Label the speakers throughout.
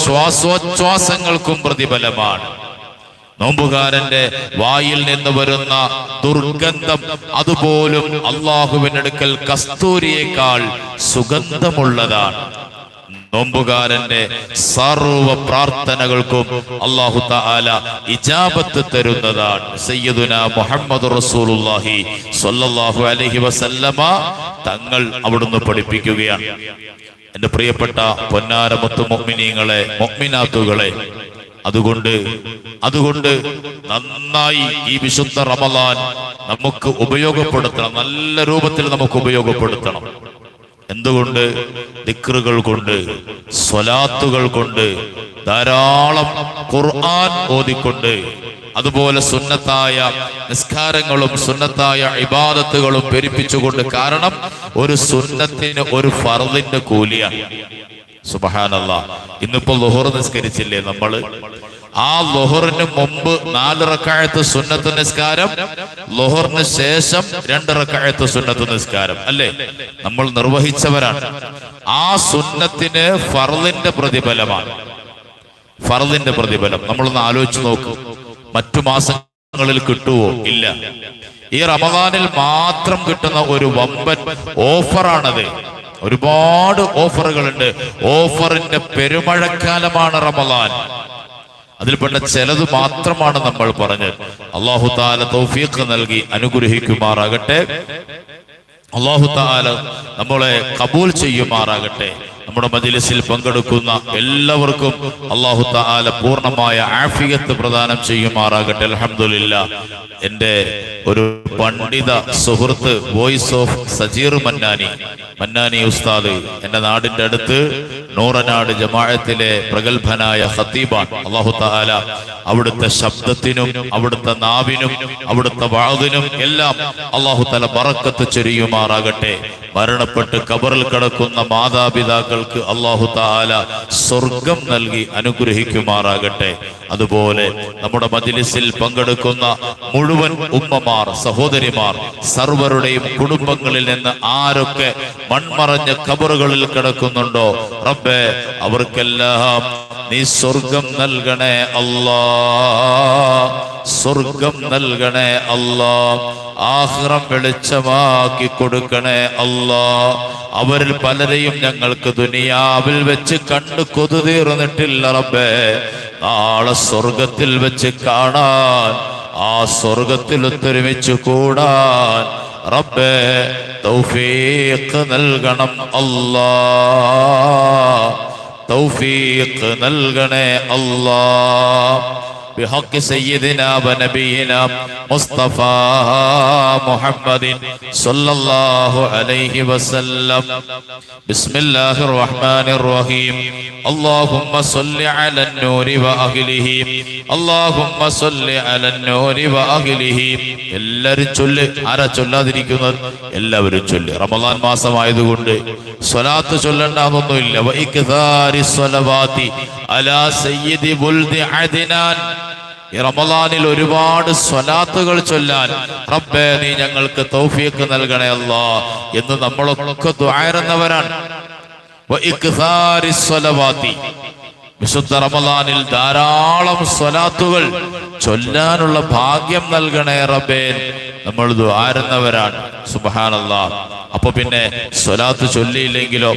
Speaker 1: ശ്വാസോച്ഛ്വാസങ്ങൾക്കും പ്രതിഫലമാണ്. നോമ്പുകാരന്റെ വായിൽ നിന്ന് വരുന്ന ദുർഗന്ധം അതുപോലും അല്ലാഹുവിന്റെ അടുക്കൽ കസ്തൂരിയേക്കാൾ സുഗന്ധമുള്ളതാണ്. നോമ്പുകാരന്റെ സർവ്വ പ്രാർത്ഥനകൾക്കും അല്ലാഹു തആല ഇജാബത്ത് തരുന്നതാണ്. സയ്യിദുനാ മുഹമ്മദ് റസൂലുള്ളാഹി സ്വല്ലല്ലാഹു അലൈഹി വസല്ലമ തങ്ങൾ അവിടുന്ന് പഠിപ്പിക്കുകയാണ്. എന്റെ പ്രിയപ്പെട്ട പൊന്നാര മുത്തു മുഅ്മിനീങ്ങളെ, മുഅ്മിനാത്തുകളെ, അതുകൊണ്ട് നന്നായി ഈ വിശുദ്ധ റമളാൻ നമുക്ക് ഉപയോഗപ്പെടുത്തണം. നല്ല രൂപത്തിൽ നമുക്ക് ഉപയോഗപ്പെടുത്തണം. എന്തുകൊണ്ട്? ദിക്റുകൾ കൊണ്ട്, സ്വലാത്തുകൾ കൊണ്ട്, ധാരാളം ഖുർആൻ ഓതിക്കൊണ്ട്, അതുപോലെ സുന്നത്തായ നിസ്കാരങ്ങളും സുന്നത്തായ ഇബാദത്തുകളും പെരുപ്പിച്ചുകൊണ്ട്. കാരണം ഒരു സുന്നത്തിന് ഒരു ഫർദിന്റെ കൂലിയാണ്. സുബ്ഹാനല്ലാഹ്. ഇന്നിപ്പോ ളുഹർ നിസ്കരിച്ചില്ലേ നമ്മള്? ആ ളുഹറിന് മുമ്പ് 4 റക്അത്ത് സുന്നത്ത് നിസ്കാരം, ളുഹറിന് ശേഷം 2 റക്അത്ത് സുന്നത്ത് നിസ്കാരം, അല്ലേ? നമ്മൾ നിർവഹിച്ചവരാണ്. ആ സുന്നത്തിന് ഫർദിന്റെ പ്രതിഫലമാണ്. ഫർദിന്റെ പ്രതിഫലം നമ്മളൊന്ന് ആലോചിച്ച് നോക്കൂ. മറ്റു മാസങ്ങളിൽ കിട്ടുവോ? ഇല്ല. ഈ റമദാനിൽ മാത്രം കിട്ടുന്ന ഒരു വമ്പൻ ഓഫറാണത്. ഒരുപാട് ഓഫറുകളുണ്ട്. ഓഫറിന്റെ പെരുമഴക്കാലമാണ് റമദാൻ. അതിൽപ്പെട്ട ചിലത് മാത്രമാണ് നമ്മൾ പറഞ്ഞത്. അല്ലാഹു തആല തൗഫീഖ് നൽകി അനുഗ്രഹിക്കുമാറാകട്ടെ. അല്ലാഹു തആല നമ്മളെ കബൂൽ ചെയ്യുമാറാകട്ടെ. നമ്മുടെ മജ്‌ലിസിൽ പങ്കെടുക്കുന്ന എല്ലാവർക്കും അല്ലാഹു തആല പൂർണ്ണമായ ആഫിയത്ത് പ്രദാനം ചെയ്യുമാറാകട്ടെ. അൽഹംദുലില്ലാഹ്. എൻ്റെ ഒരു പണ്ഡിത സുഹൃത്ത് വോയിസ് ഓഫ് സജീർ മന്നാനി ഉസ്താദ് എൻ്റെ നാടിൻ്റെ അടുത്ത് നൂറനാട് ജമാഅത്തിലെ പ്രഗത്ഭനായ ഖത്തീബാൻ. അല്ലാഹു തആല അവിടുത്തെ ശബ്ദത്തിനും അവിടുത്തെ നാവിനും അവിടുത്തെ വഅദിനും എല്ലാം അല്ലാഹു തആല ബറക്കത്ത് ചൊരിയുമാറാകട്ടെ. മരണപ്പെട്ട് ഖബറിൽ കിടക്കുന്ന മാതാപിതാക്കൾക്ക് അല്ലാഹു തആല സ്വർഗം നൽകി അനുഗ്രഹിക്കുമാറാകട്ടെ. അതുപോലെ നമ്മുടെ മജ്‌ലിസിൽ പങ്കെടുക്കുന്ന മുഴുവൻ ഉമ്മമാർ, സഹോദരിമാർ, സർവരുടെയും കുടുംബങ്ങളിൽ നിന്ന് ആരൊക്കെ മൺമറഞ്ഞ ഖബറുകളിൽ കിടക്കുന്നുണ്ടോ റബ്ബേ, അവർക്കെല്ലാം നീ സ്വർഗം നൽകണേ അല്ലാ, സ്വർഗം നൽകണേ അല്ലാ, ആഖിറം വെളിച്ചമാക്കി കൊടുക്കണേ അല്ലാ. അവരിൽ പലരെയും ഞങ്ങൾക്ക് ദുനിയാവിൽ വെച്ച് കണ്ടു കൊതു തീർന്നിട്ടില്ല റബ്ബേ. നാളെ സ്വർഗത്തിൽ വെച്ച് കാണാൻ, ആ സ്വർഗത്തിൽ ഒത്തൊരുമിച്ച് കൂടാൻ റബ്ബേ തൗഫീഖ് നൽകണം അല്ലാ, തൗഫീഖ് നൽകണേ അല്ലാ. بحق سيدنا ونبينا مصطفى محمد صلى الله عليه وسلم. بسم الله الرحمن الرحيم. اللهم صل على النور وأهله. اللهم صل على النور وأهله. എല്ലാവരും ചൊല്ല്. ആരാ ചൊല്ലാതിരിക്കുന്നത്? എല്ലാവരും ചൊല്ല്. റമദാൻ മാസമായതുകൊണ്ട് സ്വലാത്ത് ചൊല്ലണ്ടെന്നൊന്നുമില്ല. വഇക്താരി സ്വലവാതി അലാ സയ്യിദി വുൽദി അദ്നാൻ. ഈ റമദാനിൽ ഒരുപാട് സ്വലാത്തുകൾ ചൊല്ലാൻ റബ്ബേ നീ ഞങ്ങൾക്ക് തൗഫീഖ് നൽകണേ അല്ലാ എന്ന് നമ്മളൊക്കെ ദുആയിരുന്നവരാണ്. വഇക്താരി സ്വലവാതി. വിശുദ്ധ റമദാനിൽ ധാരാളം സ്വലാത്തുകൾ ചൊല്ലാനുള്ള ഭാഗ്യം നൽകണേ റബ്ബേ നമ്മൾ ദുആയിരുന്നവരാണ്. സുബ്ഹാനല്ലാഹ്. അപ്പൊ പിന്നെ സ്വലാത്ത് ചൊല്ലിയില്ലെങ്കിലോ?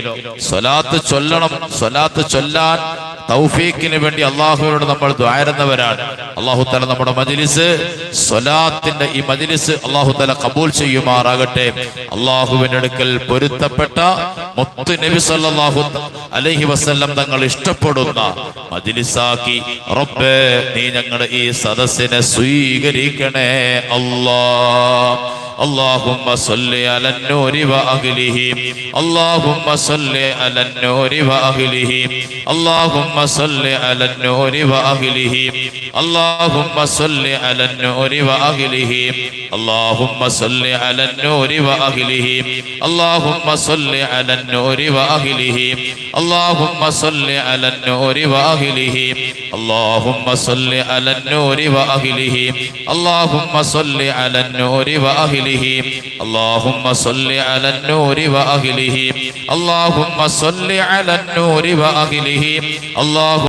Speaker 1: സ്വലാത്ത് ചൊല്ലണം. സ്വലാത്ത് ചൊല്ലാൻ തൗഫീഖിന് വേണ്ടി അല്ലാഹുവിനോട് നമ്മൾ ദുആയിരുന്നവരാണ്. അല്ലാഹു തആല നമ്മുടെ മജ്‌ലിസ്, സ്വലാത്തിന്റെ ഈ മജ്‌ലിസ് അല്ലാഹു തആല ഖബൂൽ ചെയ്യുമാറാകട്ടെ. അല്ലാഹുവിന്റെ അടുക്കൽ പൊരുത്തപ്പെട്ട മുത്ത് നബി സല്ലല്ലാഹു അലൈഹി വസല്ലം തങ്ങൾ ഇഷ്ടപ്പെടുന്ന മജ്‌ലിസാക്കി റബ്ബേ നീ ഞങ്ങളുടെ ഈ സദസ്സിനെ സ്വീകരിക്കണേ അല്ലാഹ്. اللهم صل على النور وأهله. اللهم صل على النور وأهله. اللهم صل على النور وأهله. اللهم صل على النور وأهله. اللهم صل على النور وأهله. اللهم صل على النور وأهله. اللهم صل على النور وأهله. اللهم صل على النور وأهله. اللهم صل على النور وأهله. وأهله اللهم صل على النور وأهله اللهم صل على النور وأهله اللهم